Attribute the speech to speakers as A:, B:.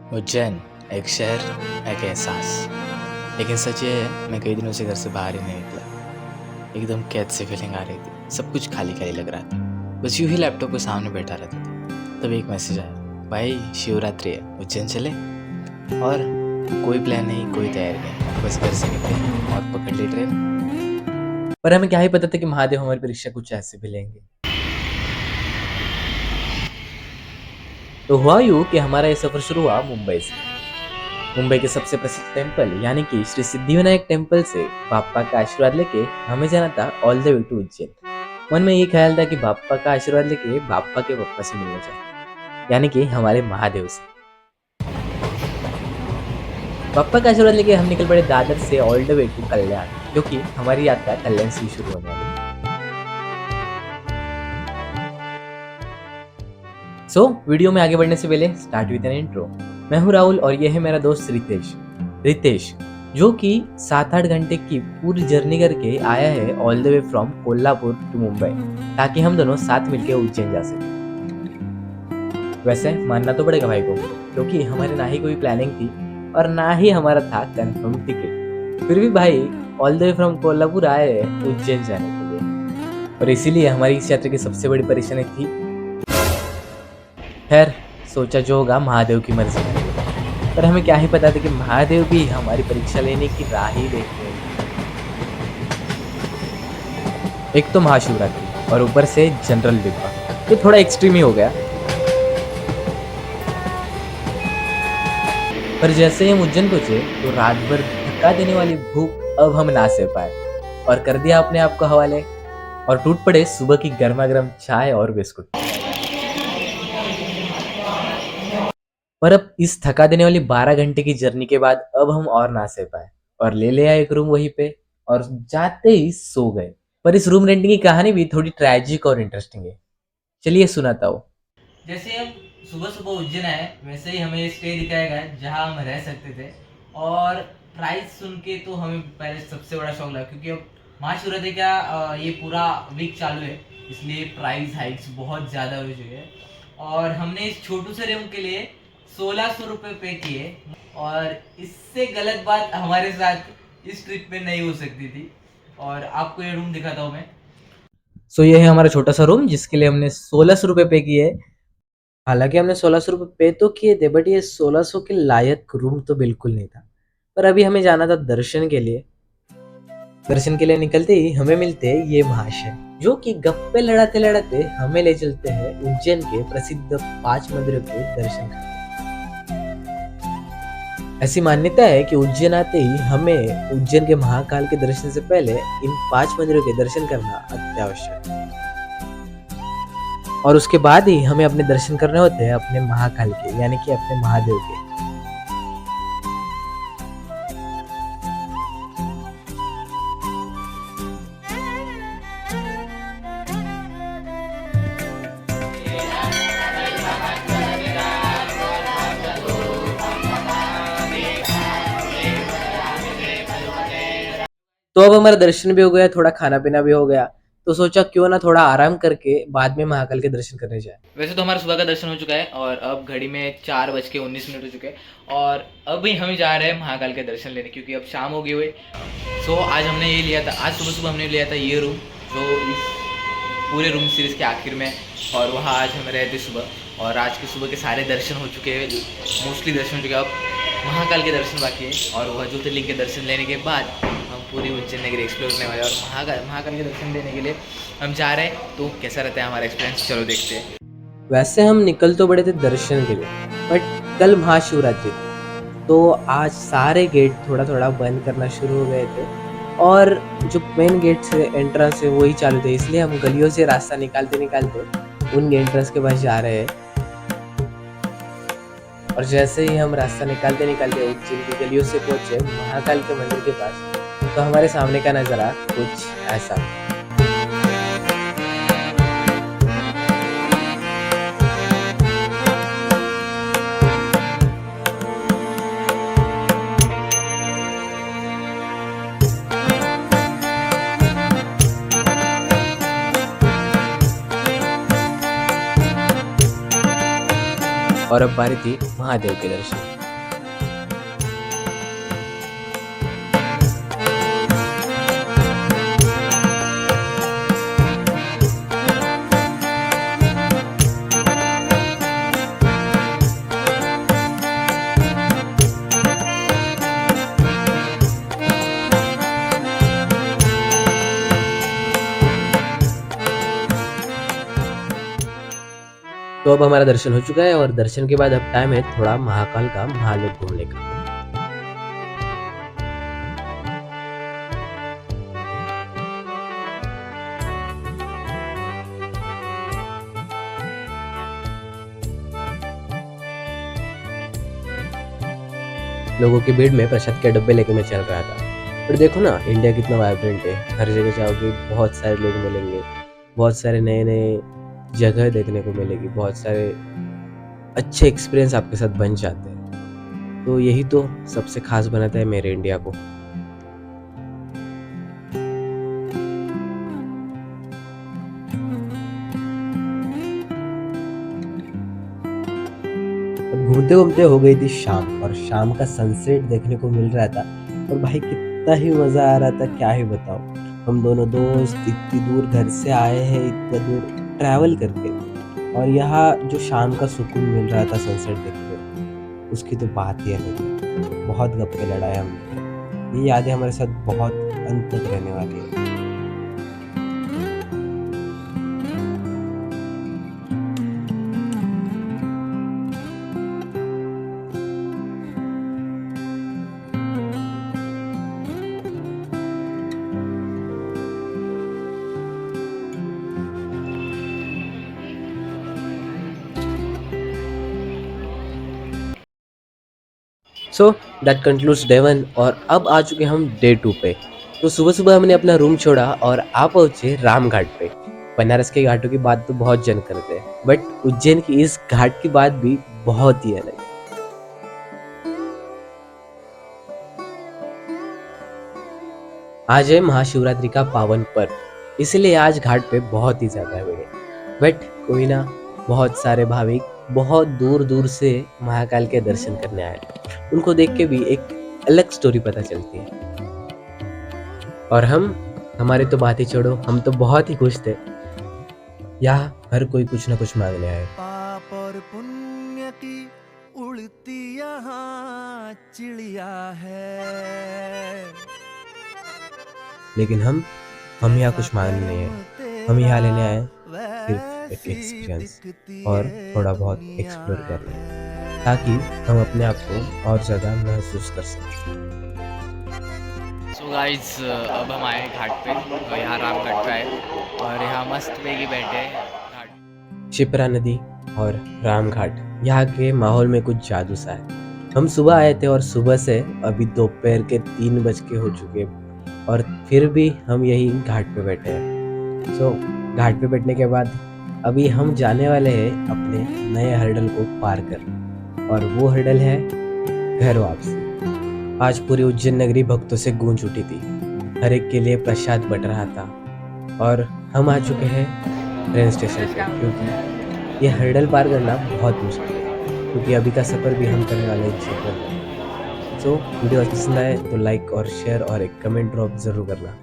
A: उज्जैन, एक शहर, एक एहसास। लेकिन सच ये है, मैं कई दिनों से घर से बाहर ही नहीं निकला। एकदम कैद सी फीलिंग आ रही थी। सब कुछ खाली-खाली लग रहा था। बस यूँ ही लैपटॉप के सामने बैठा रहता था। तभी एक मैसेज आया, भाई शिवरात्रि है, उज्जैन चले? और कोई प्लान नहीं, कोई तैयारी नहीं। बस घर से निकले और पकड़ ली ट्रेन।
B: पर हमें क्या ही पता था कि महादेव हमारी परीक्षा कुछ ऐसे भी लेंगे। तो हुआ यूं कि हमारा ये सफर शुरू हुआ मुंबई से। मुंबई के सबसे प्रसिद्ध टेम्पल यानी कि श्री सिद्धिविनायक टेम्पल से बाप्पा का आशीर्वाद लेके हमें जाना था all the way to Ujjain. मन में ये ख्याल था कि बाप्पा का आशीर्वाद लेके बाप्पा के पप्पा से मिलना चाहिए, यानी कि हमारे महादेव से। बाप्पा का आशीर्वाद लेके हम निकल पड़े दादर से ऑल द वे टू कल्याण, जो कि हमारी यात्रा कल्याण से ही शुरू होने वाली है। वीडियो में आगे बढ़ने से पहले स्टार्ट विद एन इंट्रो। मैं हूं राहुल और यह है मेरा दोस्त रितेश। रितेश जो कि 7-8 घंटे की पूरी जर्नी करके आया है all the way from Kolhapur to Mumbai, ताकि हम दोनों साथ मिलकर उज्जैन जा सके। वैसे मानना तो पड़ेगा भाई को, क्योंकि हमारी ना ही कोई प्लानिंग थी और ना ही हमारा था कंफर्म टिकट। फिर भी भाई all the way from Kolhapur आए उज्जैन जाने के लिए, और इसीलिए हमारी इस यात्रा की सबसे बड़ी परेशानी थी। खैर, सोचा जो होगा महादेव की मर्जी में। पर हमें क्या ही पता था कि महादेव भी हमारी परीक्षा लेने की राह ही देख रहे हैं। एक तो महाशिवरात्रि और ऊपर से जनरल डिब्बा, ये थोड़ा एक्सट्रीम ही हो गया। पर जैसे ही हम उज्जैन पहुंचे तो रात भर थका देने वाली भूख अब हम ना सह पाए और कर दिया अपने आप को हवाले, और टूट पड़े सुबह की गर्मा गर्म चाय और बिस्कुट। पर अब इस थका देने वाली 12 घंटे की जर्नी के बाद अब हम और ना सह पाए और ले लिया एक रूम वहीं पे, और जाते ही सो गए। पर इस रूम रेंटिंग की कहानी भी थोड़ी ट्रेजिक और इंटरेस्टिंग है, चलिए सुनाता हूँ। जैसे हम सुबह सुबह उज्जैन आए, वैसे ही हमें स्टे दिखाया गया जहाँ हम रह सकते थे। और प्राइस सुन के तो हमें पहले सबसे बड़ा शौक लगा, क्योंकि अब महाशिवरात्रि का ये पूरा वीक चालू है, इसलिए प्राइस हाइक्स बहुत ज़्यादा हो चुके हैं। और हमने इस छोटू से रूम के लिए 1600 रुपये पे किए, और इससे गलत बात हमारे साथ इस ट्रिप में नहीं हो सकती थी। और आपको ये रूम दिखाता हूँ मैं। ये है हमारा छोटा सा रूम जिसके लिए हमने 1600 रुपये पे किए। हालांकि हमने 1600 रुपये पे तो किए थे, बट ये 1600 के लायक रूम तो बिल्कुल नहीं था। पर अभी हमें जाना था दर्शन के लिए। दर्शन के लिए निकलते ही हमें मिलते हैं ये महाशय, जो कि गप्पे लड़ाते लड़ाते हमें ले चलते हैं उज्जैन के प्रसिद्ध 5 मंदिरों के दर्शन करने। ऐसी मान्यता है कि उज्जैन आते ही हमें उज्जैन के महाकाल के दर्शन से पहले इन 5 मंदिरों के दर्शन करना अत्यावश्यक है, और उसके बाद ही हमें अपने दर्शन करने होते हैं अपने महाकाल के, यानी कि अपने महादेव के। तो अब हमारा दर्शन भी हो गया, थोड़ा खाना पीना भी हो गया, तो सोचा क्यों ना थोड़ा आराम करके बाद में महाकाल के दर्शन करने जाए। वैसे तो हमारा सुबह का दर्शन हो चुका है और अब घड़ी में 4:19 हो चुके हैं, और अभी हम जा रहे हैं महाकाल के दर्शन लेने, क्योंकि अब शाम हो गई हुई। आज हमने ये लिया था, आज सुबह सुबह हमने लिया था ये रूम, जो इस पूरे रूम सीरीज़ के आखिर में, और वहाँ आज हम रहे थे सुबह। और आज के सुबह के सारे दर्शन हो चुके हैं, मोस्टली दर्शन हो चुके हैं। अब महाकाल के दर्शन बाकी है, और वह ज्योतिर्लिंग के दर्शन लेने के बाद हम पूरी उज्जैन नगरी एक्सप्लोर करने वाले हैं। और महाकाल के दर्शन लेने के लिए हम जा रहे हैं, तो कैसा रहता है हमारा एक्सपीरियंस, चलो देखते हैं। वैसे हम निकल तो बड़े थे दर्शन के लिए, बट कल महाशिवरात्रि थी, तो आज सारे गेट थोड़ा थोड़ा बंद करना शुरू हो गए थे, और जो मेन गेट से एंट्रेंस है वही चालू थे, इसलिए हम गलियों से रास्ता निकालते निकालते उन एंट्रेंस के पास जा रहे हैं। और जैसे ही हम रास्ता निकालते निकालते उज्जैन की गलियों से पहुंचे महाकाल के मंदिर के पास, तो हमारे सामने का नज़ारा कुछ ऐसा। और अब बारी थी महादेव के दर्शन। अब हमारा दर्शन हो चुका है और दर्शन के बाद अब टाइम है थोड़ा महाकाल का महालोक घूमने का। लोगों की भीड़ में प्रसाद के डब्बे लेके मैं चल रहा था। पर देखो ना, इंडिया कितना वाइब्रेंट है। हर जगह जाओगे बहुत सारे लोग मिलेंगे, बहुत सारे नए नए जगह देखने को मिलेगी, बहुत सारे अच्छे एक्सपीरियंस आपके साथ बन जाते हैं। तो यही तो सबसे खास बनाता है मेरे इंडिया को। अब घूमते घूमते हो गई थी शाम और शाम का सनसेट देखने को मिल रहा था और भाई कितना ही मजा आ रहा था, क्या ही बताओ। हम दोनों दोस्त इतनी दूर घर से आए हैं, इतना दूर ट्रैवल करके, और यहाँ जो शाम का सुकून मिल रहा था सनसेट देखते हुए, उसकी तो बात ही अलग है। बहुत गप्पे लड़ाए हमने, ये यादें हमारे साथ बहुत अंत तक रहने वाली है। सो दैट कंक्लूड्स डे 1 और अब आ चुके हम डे 2 पे। तो सुबह सुबह हमने अपना रूम छोड़ा और आ पहुंचे राम घाट पे। बनारस के घाटों की बात तो बहुत जन करते हैं, बट उज्जैन की इस घाट की बात भी बहुत ही अलग है। आज है महाशिवरात्रि का पावन पर्व, इसलिए आज घाट पे बहुत ही ज्यादा भीड़ है। बट कोई ना, बहुत सारे भाविक बहुत दूर दूर से महाकाल के दर्शन करने आए। उनको देख के भी एक अलग स्टोरी पता चलती है। और हमारे तो बात ही छोड़ो, हम तो बहुत ही खुश थे। यहाँ हर कोई कुछ ना कुछ मांगने आए।
C: पाप और पुण्य की उड़ती यहाँ चिड़िया है,
B: लेकिन हम यहाँ कुछ मांगने नहीं आए। हम यहाँ लेने आए सिर्फ एक एक्सपीरियंस और थोड़ा बहुत एक्सप्लोर करना, ताकि हम अपने आप को और ज़्यादा महसूस कर सकें।
A: सो गाइस, अब हम आए घाट पे और यहाँ राम घाट पे आए और यहाँ मस्त पैकी बैठे हैं घाट।
B: शिप्रा नदी और राम घाट, यहाँ के माहौल में कुछ जादू सा है। हम सुबह आए थे और सुबह से अभी दोपहर के 3 बज के हो चुके और फिर भी हम यही घाट पे बैठे हैं। सो घाट पे बैठने के बाद अभी हम जाने वाले हैं अपने नए हर्डल को पार कर, और वो हर्डल है घर वापसी। आज पूरी उज्जैन नगरी भक्तों से गूंज उठी थी, हर एक के लिए प्रसाद बट रहा था और हम आ चुके हैं ट्रेन स्टेशन पे, क्योंकि ये हर्डल पार करना बहुत मुश्किल है, क्योंकि अभी का सफ़र भी हम करने वाले हैं जनरल में। सो वीडियो पसंद आए तो लाइक और शेयर और एक कमेंट ड्रॉप ज़रूर करना।